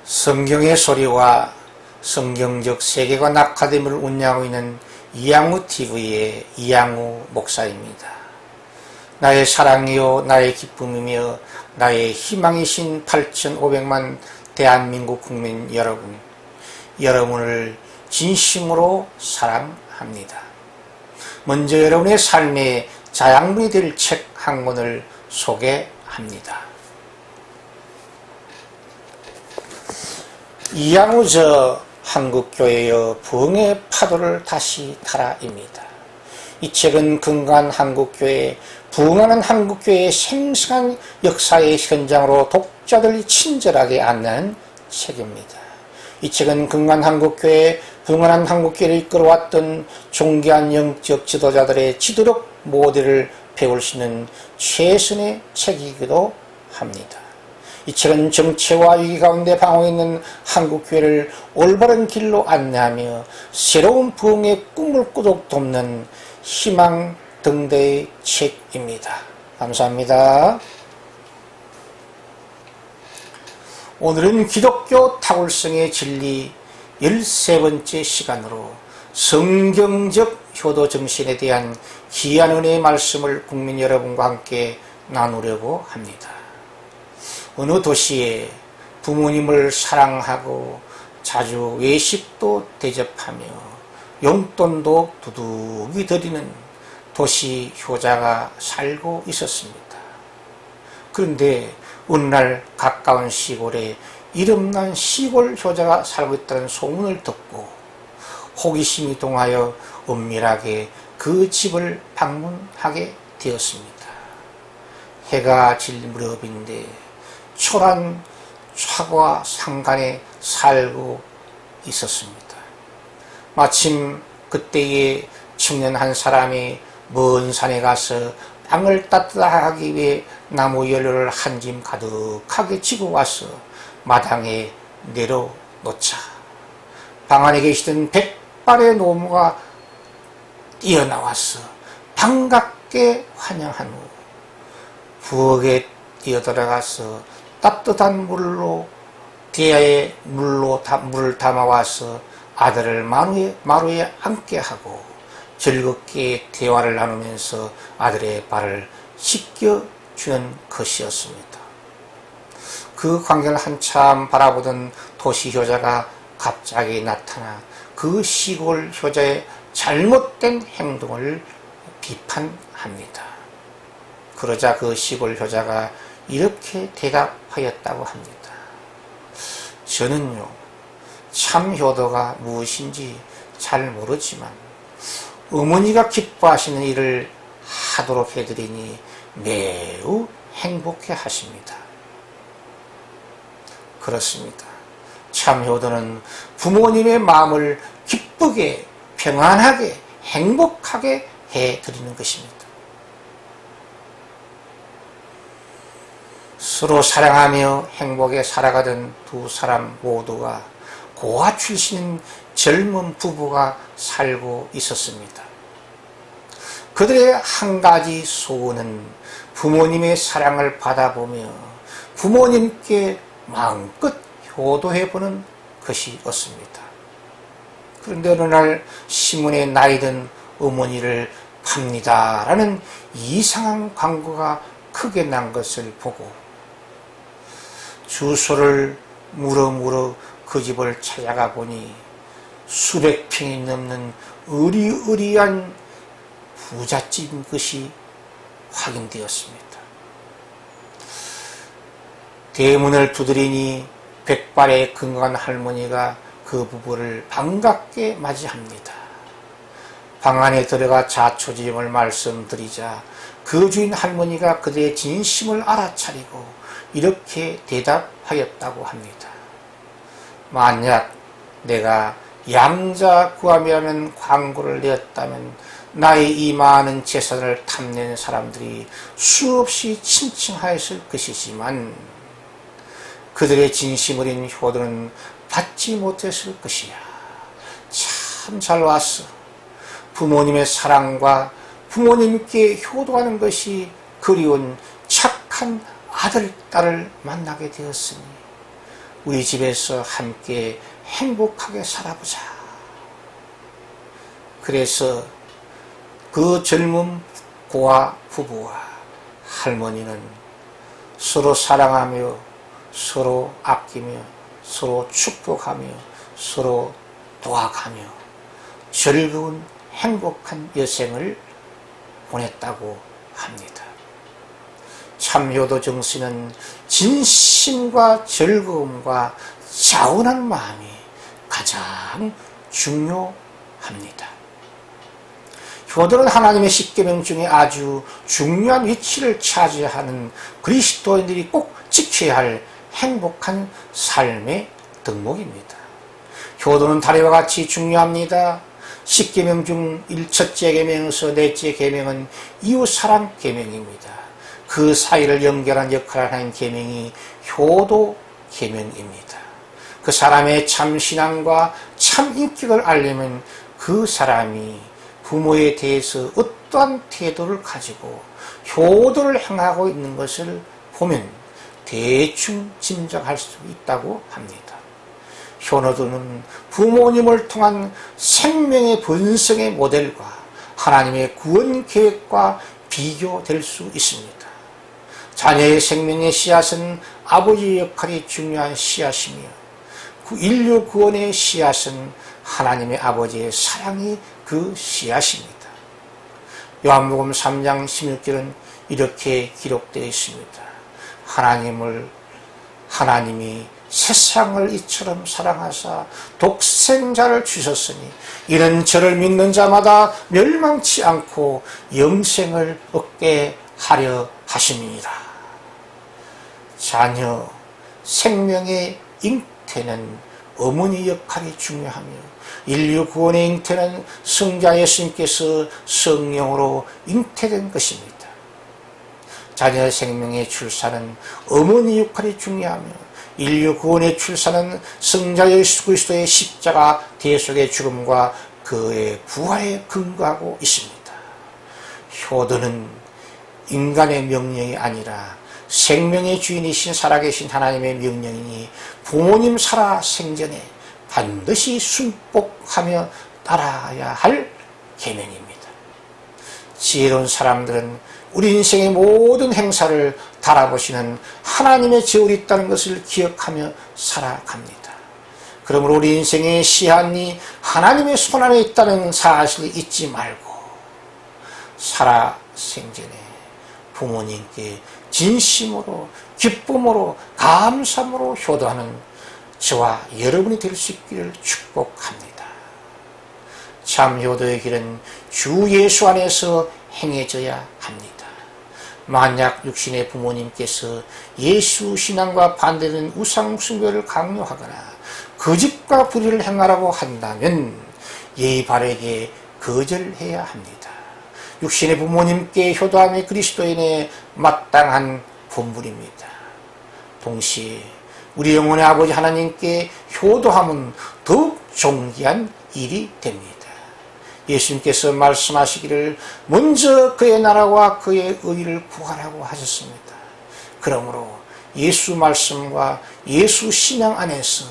성경의 소리와 성경적 세계관 아카데미를 운영하고 있는 이양우TV의 이양우 목사입니다. 나의 사랑이요 나의 기쁨이며 나의 희망이신 8,500만 대한민국 국민 여러분, 여러분을 진심으로 사랑합니다. 먼저 여러분의 삶의 자양분이 될 책 한 권을 소개합니다. 이양우 저 한국교회의 부흥의 파도를 다시 타라입니다. 이 책은 건강한 한국교회, 부흥하는 한국교회의 생생한 역사의 현장으로 독자들이 친절하게 안내하는 책입니다. 이 책은 건강한 한국교회, 부흥하는 한국교회를 이끌어왔던 존귀한 영적 지도자들의 지도력 모델을 배울 수 있는 최선의 책이기도 합니다. 이 책은 정체와 위기 가운데 방황해 있는 한국교회를 올바른 길로 안내하며 새로운 부흥의 꿈을 꾸도록 돕는 희망 등대의 책입니다. 감사합니다. 오늘은 기독교 탁월성의 진리 13번째 시간으로 성경적 효도 정신에 대한 귀한 은혜의 말씀을 국민 여러분과 함께 나누려고 합니다. 어느 도시에 부모님을 사랑하고 자주 외식도 대접하며 용돈도 두둑이 드리는 도시 효자가 살고 있었습니다. 그런데 어느 날 가까운 시골에 이름난 시골 효자가 살고 있다는 소문을 듣고 호기심이 동하여 은밀하게 그 집을 방문하게 되었습니다. 해가 질 무렵인데 초란 차과 상간에 살고 있었습니다. 마침 그때에 청년 한 사람이 먼 산에 가서 땅을 따뜻하게 위해 나무 연료를 한 짐 가득하게 지고 와서 마당에 내려놓자 방 안에 계시던 100발의 노무가 뛰어나와서 반갑게 환영한 후 부엌에 뛰어들어가서 따뜻한 물로 대야에 물을 담아와서 아들을 마루에 앉게 하고 즐겁게 대화를 나누면서 아들의 발을 씻겨주는 것이었습니다. 그 광경을 한참 바라보던 도시 효자가 갑자기 나타나 그 시골 효자의 잘못된 행동을 비판합니다. 그러자 그 시골 효자가 이렇게 대답하였다고 합니다. 저는요, 참 효도가 무엇인지 잘 모르지만 어머니가 기뻐하시는 일을 하도록 해드리니 매우 행복해 하십니다. 그렇습니다. 참 효도는 부모님의 마음을 기쁘게, 평안하게, 행복하게 해드리는 것입니다. 서로 사랑하며 행복에 살아가던 두 사람 모두가 고아 출신인 젊은 부부가 살고 있었습니다. 그들의 한 가지 소원은 부모님의 사랑을 받아보며 부모님께 마음껏 효도해보는 것이었습니다. 그런데 어느 날 신문에 나이 든 어머니를 팝니다라는 이상한 광고가 크게 난 것을 보고 주소를 물어 그 집을 찾아가 보니 수백 평이 넘는 으리으리한 부잣집인 것이 확인되었습니다. 대문을 두드리니 100발의 건강한 할머니가 그 부부를 반갑게 맞이합니다. 방 안에 들어가 자초지종을 말씀드리자 그 주인 할머니가 그들의 진심을 알아차리고 이렇게 대답하였다고 합니다. 만약 내가 양자 구함이라는 광고를 내었다면 나의 이 많은 재산을 탐내는 사람들이 수없이 친칭하였을 것이지만 그들의 진심 어린 효도는 받지 못했을 것이야. 참 잘 왔어. 부모님의 사랑과 부모님께 효도하는 것이 그리운 착한 아들, 딸을 만나게 되었으니 우리 집에서 함께 행복하게 살아보자. 그래서 그 젊은 고아 부부와 할머니는 서로 사랑하며 서로 아끼며 서로 축복하며 서로 도와가며 즐거운 행복한 여생을 보냈다고 합니다. 참효도 정신은 진심과 즐거움과 자원한 마음이 가장 중요합니다. 효도는 하나님의 십계명 중에 아주 중요한 위치를 차지하는 그리스도인들이 꼭 지켜야 할 행복한 삶의 덕목입니다. 효도는 다리와 같이 중요합니다. 십계명 중 첫째 계명에서 넷째 계명은 이웃사랑 계명입니다. 그 사이를 연결한 역할을 하는 계명이 효도 계명입니다. 그 사람의 참 신앙과 참 인격을 알려면 그 사람이 부모에 대해서 어떠한 태도를 가지고 효도를 행하고 있는 것을 보면 대충 짐작할 수 있다고 합니다. 효도는 부모님을 통한 생명의 번성의 모델과 하나님의 구원 계획과 비교될 수 있습니다. 자녀의 생명의 씨앗은 아버지의 역할이 중요한 씨앗이며 인류 구원의 씨앗은 하나님의 아버지의 사랑이 그 씨앗입니다. 요한복음 3장 16절은 이렇게 기록되어 있습니다. 하나님이 세상을 이처럼 사랑하사 독생자를 주셨으니 이는 저를 믿는 자마다 멸망치 않고 영생을 얻게 하려 하심이니라. 자녀 생명의 잉태는 어머니 역할이 중요하며 인류 구원의 잉태는 성자 예수님께서 성령으로 잉태된 것입니다. 자녀 생명의 출산은 어머니 역할이 중요하며 인류 구원의 출산은 성자 예수 그리스도의 십자가 대속의 죽음과 그의 부활에 근거하고 있습니다. 효도는 인간의 명령이 아니라 생명의 주인이신 살아계신 하나님의 명령이니 부모님 살아 생전에 반드시 순복하며 따라야 할 계명입니다. 지혜로운 사람들은 우리 인생의 모든 행사를 달아보시는 하나님의 제울이 있다는 것을 기억하며 살아갑니다. 그러므로 우리 인생의 시한이 하나님의 손 안에 있다는 사실을 잊지 말고 살아 생전에 부모님께 진심으로 기쁨으로 감사함으로 효도하는 저와 여러분이 될 수 있기를 축복합니다. 참 효도의 길은 주 예수 안에서 행해져야 합니다. 만약 육신의 부모님께서 예수 신앙과 반대되는 우상 숭배를 강요하거나 거짓과 불의를 행하라고 한다면 예의 바르게 거절해야 합니다. 육신의 부모님께 효도함이 그리스도인의 마땅한 본분입니다. 동시에 우리 영혼의 아버지 하나님께 효도함은 더욱 존귀한 일이 됩니다. 예수님께서 말씀하시기를 먼저 그의 나라와 그의 의를 구하라고 하셨습니다. 그러므로 예수 말씀과 예수 신앙 안에서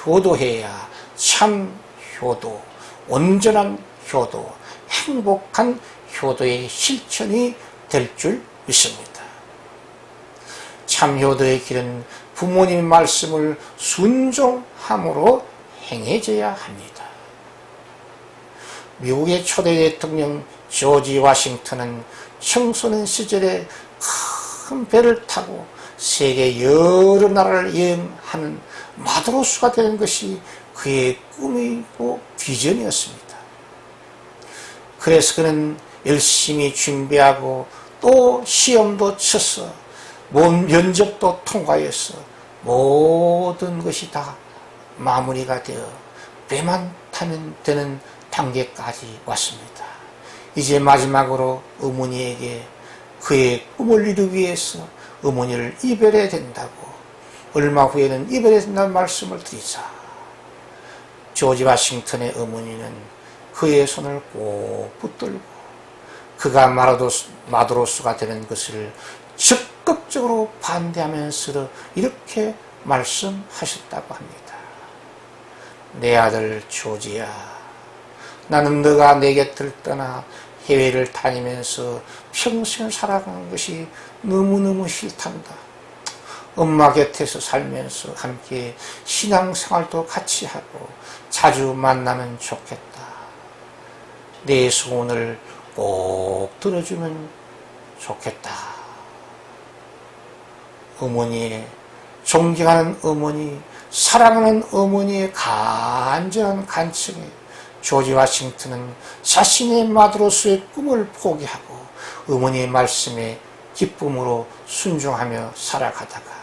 효도해야 참 효도, 온전한 효도, 행복한 효도의 실천이 될 줄 믿습니다. 참 효도의 길은 부모님의 말씀을 순종함으로 행해져야 합니다. 미국의 초대 대통령 조지 워싱턴은 청소년 시절에 큰 배를 타고 세계 여러 나라를 여행하는 마도로스가 되는 것이 그의 꿈이고 비전이었습니다. 그래서 그는 열심히 준비하고 또 시험도 쳐서 면접도 통과해서 모든 것이 다 마무리가 되어 배만 타면 되는 단계까지 왔습니다. 이제 마지막으로 어머니에게 그의 꿈을 이루기 위해서 어머니를 이별해야 된다고, 얼마 후에는 이별해야 된다는 말씀을 드리자 조지 워싱턴의 어머니는 그의 손을 꼭 붙들고 그가 마도로스가 되는 것을 적극적으로 반대하면서 이렇게 말씀하셨다고 합니다. 내 아들 조지야, 나는 너가 내 곁을 떠나 해외를 다니면서 평생 살아가는 것이 너무너무 싫단다. 엄마 곁에서 살면서 함께 신앙생활도 같이 하고 자주 만나면 좋겠다. 내 소원을 꼭 들어주면 좋겠다. 어머니의, 존경하는 어머니, 사랑하는 어머니의 간절한 간청에 조지 워싱턴은 자신의 마더로서의 꿈을 포기하고 어머니의 말씀에 기쁨으로 순종하며 살아가다가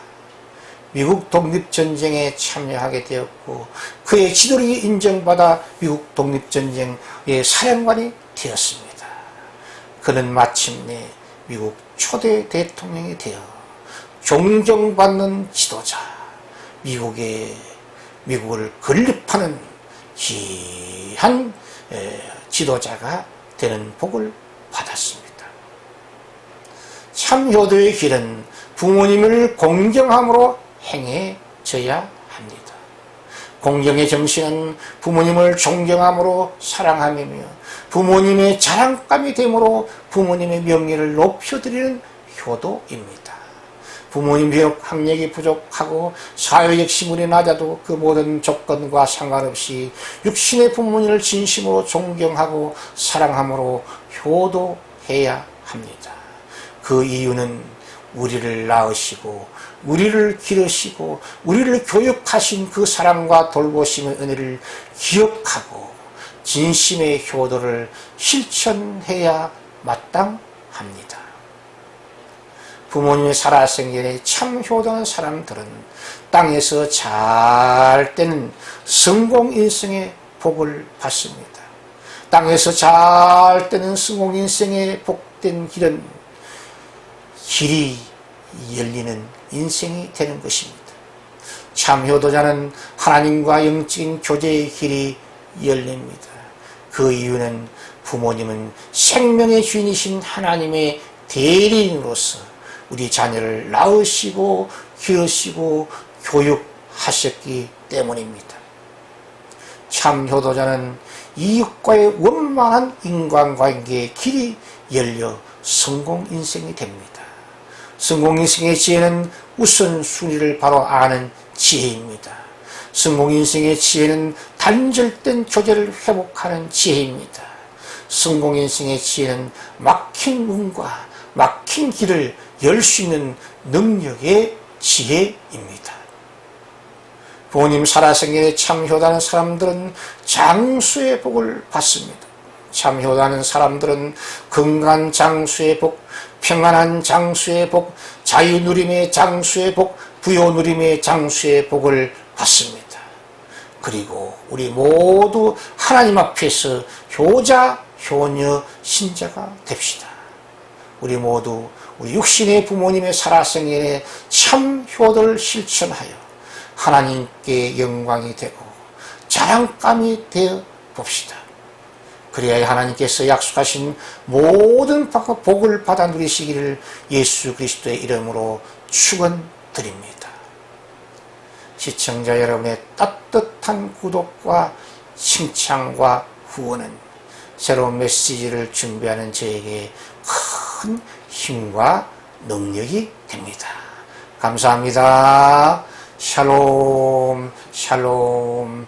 미국 독립전쟁에 참여하게 되었고 그의 지도력이 인정받아 미국 독립전쟁의 사령관이 되었습니다. 그는 마침내 미국 초대 대통령이 되어 존경받는 지도자, 미국을 건립하는 귀한 지도자가 되는 복을 받았습니다. 참 효도의 길은 부모님을 공경함으로 행해져야 합니다. 공경의 정신은 부모님을 존경함으로 사랑하며 부모님의 자랑감이 되므로 부모님의 명예를 높여드리는 효도입니다. 부모님 비록 학력이 부족하고 사회적 신분이 낮아도 그 모든 조건과 상관없이 육신의 부모님을 진심으로 존경하고 사랑함으로 효도해야 합니다. 그 이유는 우리를 낳으시고 우리를 기르시고 우리를 교육하신 그 사랑과 돌보심의 은혜를 기억하고 진심의 효도를 실천해야 마땅합니다. 부모님의 살아생전에 참 효도하는 사람들은 땅에서 잘 되는 성공인생의 복을 받습니다. 땅에서 잘 되는 성공인생의 복된 길이 열리는 인생이 되는 것입니다. 참 효도자는 하나님과 영적인 교제의 길이 열립니다. 그 이유는 부모님은 생명의 주인이신 하나님의 대리인으로서 우리 자녀를 낳으시고 기르시고 교육하셨기 때문입니다. 참 효도자는 이웃과의 원만한 인간관계의 길이 열려 성공 인생이 됩니다. 성공 인생의 지혜는 우선순위를 바로 아는 지혜입니다. 성공 인생의 지혜는 단절된 교제를 회복하는 지혜입니다. 성공 인생의 지혜는 막힌 문과 막힌 길을 열 수 있는 능력의 지혜입니다. 부모님 살아생전에 참 효도하는 사람들은 장수의 복을 받습니다. 참 효도하는 사람들은 건강한 장수의 복, 평안한 장수의 복, 자유 누림의 장수의 복, 부요 누림의 장수의 복을 받습니다. 그리고 우리 모두 하나님 앞에서 효자, 효녀, 신자가 됩시다. 우리 모두 우리 육신의 부모님의 살아생전에 참 효도를 실천하여 하나님께 영광이 되고 자랑감이 되어 봅시다. 그래야 하나님께서 약속하신 모든 복을 받아 누리시기를 예수 그리스도의 이름으로 축원드립니다. 시청자 여러분의 따뜻한 구독과 칭찬과 후원은 새로운 메시지를 준비하는 저에게 큰 힘과 능력이 됩니다. 감사합니다. 샬롬, 샬롬.